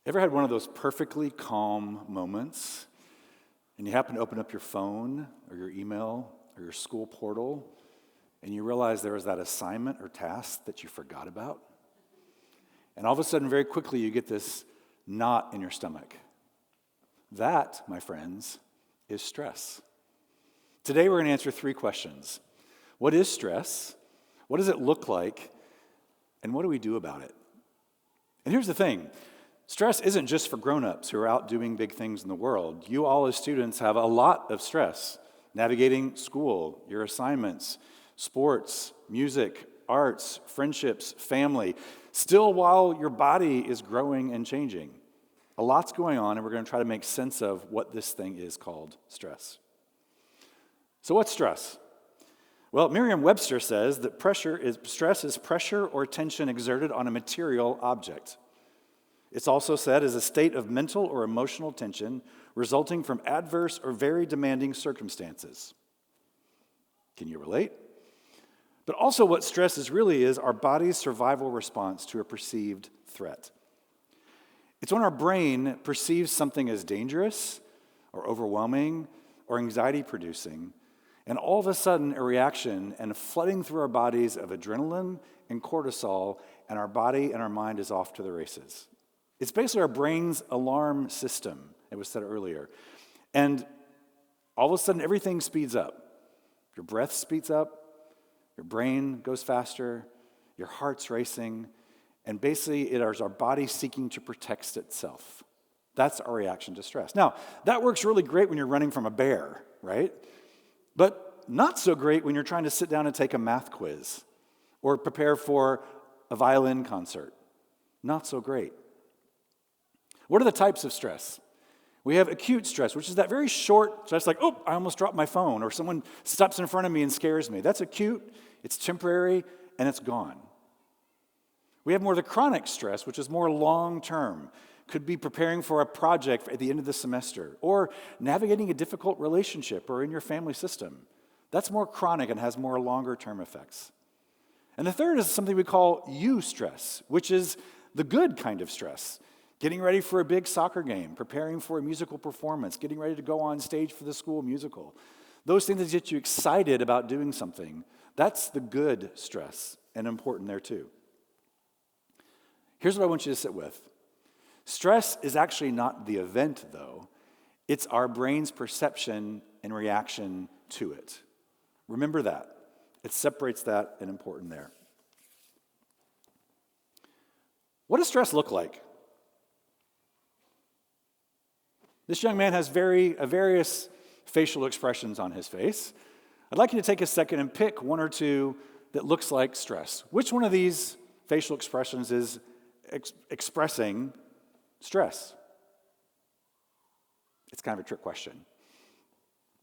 Ever had one of those perfectly calm moments and you happen to open up your phone or your email or your school portal and you realize there was that assignment or task that you forgot about? And all of a sudden, very quickly, you get this knot in your stomach. That, my friends, is stress. Today we're going to answer 3 questions. What is stress? What does it look like? And what do we do about it? And here's the thing. Stress isn't just for grown-ups who are out doing big things in the world. You all as students have a lot of stress. Navigating school, your assignments, sports, music, arts, friendships, family. Still, while your body is growing and changing. A lot's going on, and we're going to try to make sense of what this thing is called stress. So what's stress? Well, Merriam-Webster says that stress is pressure or tension exerted on a material object. It's also said as a state of mental or emotional tension resulting from adverse or very demanding circumstances. Can you relate? But also what stress really is our body's survival response to a perceived threat. It's when our brain perceives something as dangerous or overwhelming or anxiety-producing, and all of a sudden a reaction and a flooding through our bodies of adrenaline and cortisol, and our body and our mind is off to the races. It's basically our brain's alarm system, it was said earlier. And all of a sudden, everything speeds up. Your breath speeds up, your brain goes faster, your heart's racing, and basically it is our body seeking to protect itself. That's our reaction to stress. Now, that works really great when you're running from a bear, right? But not so great when you're trying to sit down and take a math quiz or prepare for a violin concert. Not so great. What are the types of stress? We have acute stress, which is that very short stress, like, oh, I almost dropped my phone, or someone steps in front of me and scares me. That's acute, it's temporary, and it's gone. We have more of the chronic stress, which is more long-term. Could be preparing for a project at the end of the semester, or navigating a difficult relationship or in your family system. That's more chronic and has more longer-term effects. And the third is something we call eustress, which is the good kind of stress. Getting ready for a big soccer game, preparing for a musical performance, getting ready to go on stage for the school musical. Those things that get you excited about doing something, that's the good stress, and important there too. Here's what I want you to sit with. Stress is actually not the event, though. It's our brain's perception and reaction to it. Remember that. It separates that and important there. What does stress look like? This young man has various facial expressions on his face. I'd like you to take a second and pick one or two that looks like stress. Which one of these facial expressions is expressing stress? It's kind of a trick question.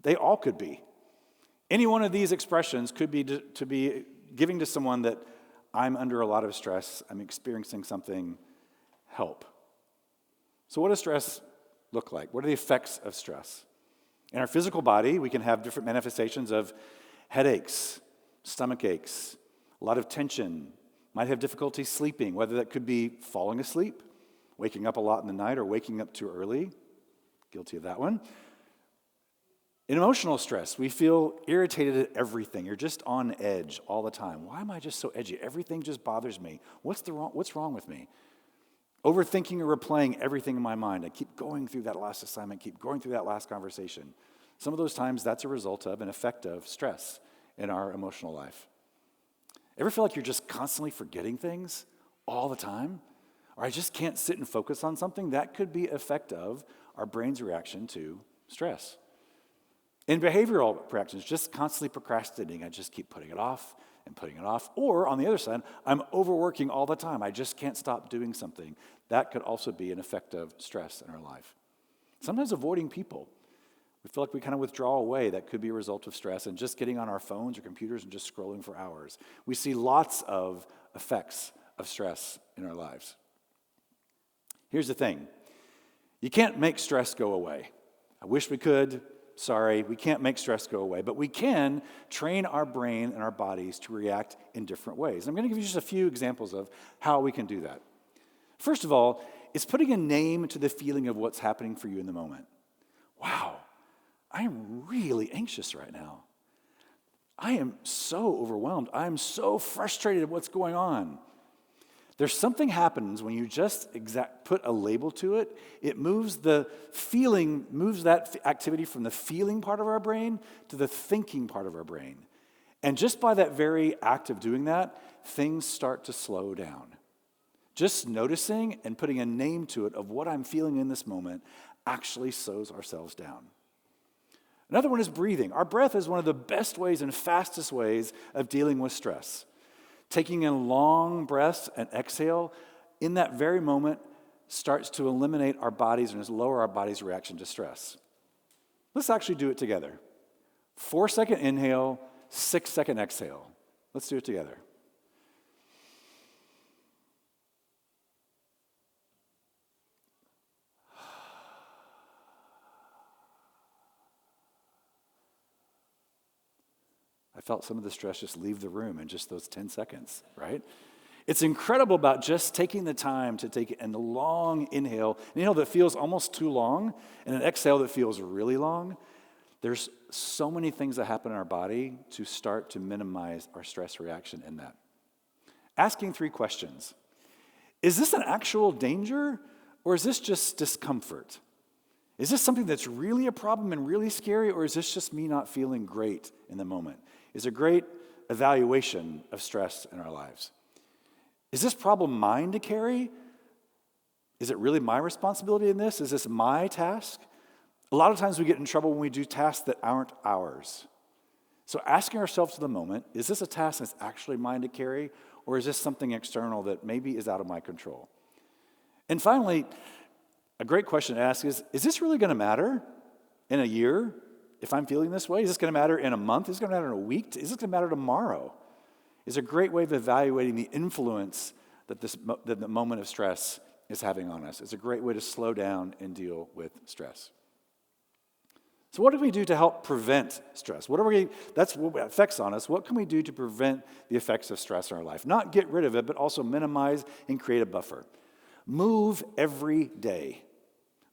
They all could be. Any one of these expressions could be to be giving to someone that I'm under a lot of stress, I'm experiencing something, help. So what does stress look like? What are the effects of stress? In our physical body, we can have different manifestations of headaches, stomach aches, a lot of tension, might have difficulty sleeping, whether that could be falling asleep, waking up a lot in the night, or waking up too early. Guilty of that one. In emotional stress, we feel irritated at everything. You're just on edge all the time. Why am I just so edgy? Everything just bothers me. What's wrong with me? Overthinking or replaying everything in my mind. I keep going through that last assignment, keep going through that last conversation. Some of those times, that's a result of an effect of stress in our emotional life. Ever feel like you're just constantly forgetting things all the time? Or I just can't sit and focus on something? That could be an effect of our brain's reaction to stress. In behavioral reactions, just constantly procrastinating. I just keep putting it off and putting it off. Or on the other side, I'm overworking all the time. I just can't stop doing something. That could also be an effect of stress in our life. Sometimes avoiding people. We feel like we kind of withdraw away. That could be a result of stress. And just getting on our phones or computers and just scrolling for hours. We see lots of effects of stress in our lives. Here's the thing. You can't make stress go away. I wish we could. Sorry, we can't make stress go away, but we can train our brain and our bodies to react in different ways. I'm going to give you just a few examples of how we can do that. First of all, it's putting a name to the feeling of what's happening for you in the moment. Wow, I am really anxious right now. I am so overwhelmed. I am so frustrated at what's going on. There's something happens when you just put a label to it. It moves that activity from the feeling part of our brain to the thinking part of our brain. And just by that very act of doing that, things start to slow down. Just noticing and putting a name to it of what I'm feeling in this moment actually slows ourselves down. Another one is breathing. Our breath is one of the best ways and fastest ways of dealing with stress. Taking in long breaths and exhale in that very moment starts to eliminate our bodies and lower our body's reaction to stress. Let's actually do it together. 4-second inhale, 6-second exhale. Let's do it together. I felt some of the stress just leave the room in just those 10 seconds, right? It's incredible about just taking the time to take a long inhale, an inhale that feels almost too long, and an exhale that feels really long. There's so many things that happen in our body to start to minimize our stress reaction in that. Asking 3 questions. Is this an actual danger, or is this just discomfort? Is this something that's really a problem and really scary, or is this just me not feeling great in the moment? Is a great evaluation of stress in our lives. Is this problem mine to carry? Is it really my responsibility in this? Is this my task? A lot of times we get in trouble when we do tasks that aren't ours. So asking ourselves in the moment, is this a task that's actually mine to carry, or is this something external that maybe is out of my control? And finally, a great question to ask is this really going to matter in a year? If I'm feeling this way, is this going to matter in a month? Is this going to matter in a week? Is this going to matter tomorrow? It's a great way of evaluating the influence that the moment of stress is having on us. It's a great way to slow down and deal with stress. So what do we do to help prevent stress? That's what effects on us. What can we do to prevent the effects of stress in our life? Not get rid of it, but also minimize and create a buffer. Move every day.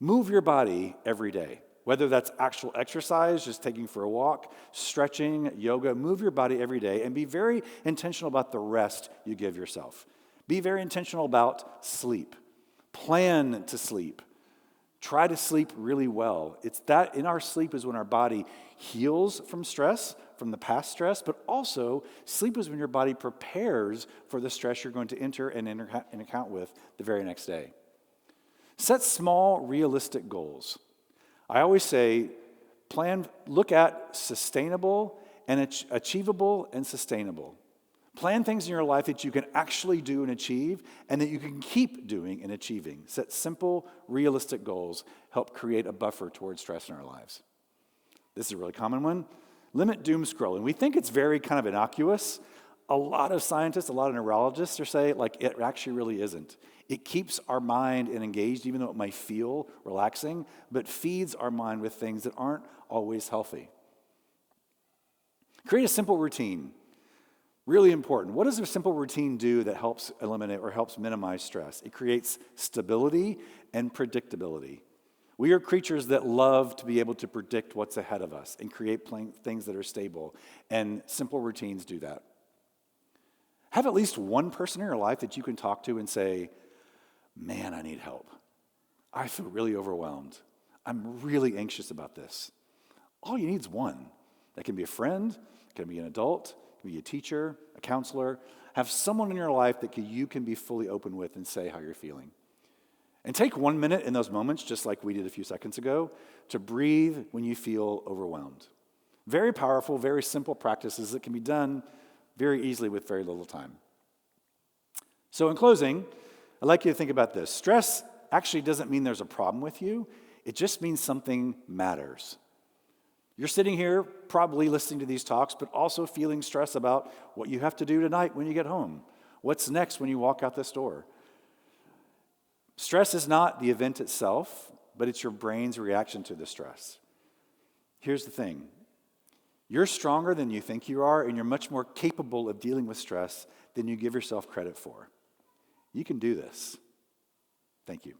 Move your body every day. Whether that's actual exercise, just taking for a walk, stretching, yoga, move your body every day and be very intentional about the rest you give yourself. Be very intentional about sleep. Plan to sleep. Try to sleep really well. It's that in our sleep is when our body heals from stress, from the past stress, but also sleep is when your body prepares for the stress you're going to enter and account with the very next day. Set small, realistic goals. I always say, look at sustainable and achievable and sustainable. Plan things in your life that you can actually do and achieve and that you can keep doing and achieving. Set simple, realistic goals. Help create a buffer towards stress in our lives. This is a really common one. Limit doom scrolling. We think it's very kind of innocuous. A lot of scientists, a lot of neurologists are saying, it actually really isn't. It keeps our mind engaged, even though it might feel relaxing, but feeds our mind with things that aren't always healthy. Create a simple routine. Really important. What does a simple routine do that helps eliminate or helps minimize stress? It creates stability and predictability. We are creatures that love to be able to predict what's ahead of us and create things that are stable, and simple routines do that. Have at least one person in your life that you can talk to and say, man, I need help. I feel really overwhelmed. I'm really anxious about this. All you need is one. That can be a friend, it can be an adult, it can be a teacher, a counselor. Have someone in your life that you can be fully open with and say how you're feeling. And take 1 minute in those moments, just like we did a few seconds ago, to breathe when you feel overwhelmed. Very powerful, very simple practices that can be done very easily with very little time. So in closing, I'd like you to think about this. Stress actually doesn't mean there's a problem with you. It just means something matters. You're sitting here probably listening to these talks, but also feeling stress about what you have to do tonight when you get home. What's next when you walk out this door? Stress is not the event itself, but it's your brain's reaction to the stress. Here's the thing. You're stronger than you think you are, and you're much more capable of dealing with stress than you give yourself credit for. You can do this. Thank you.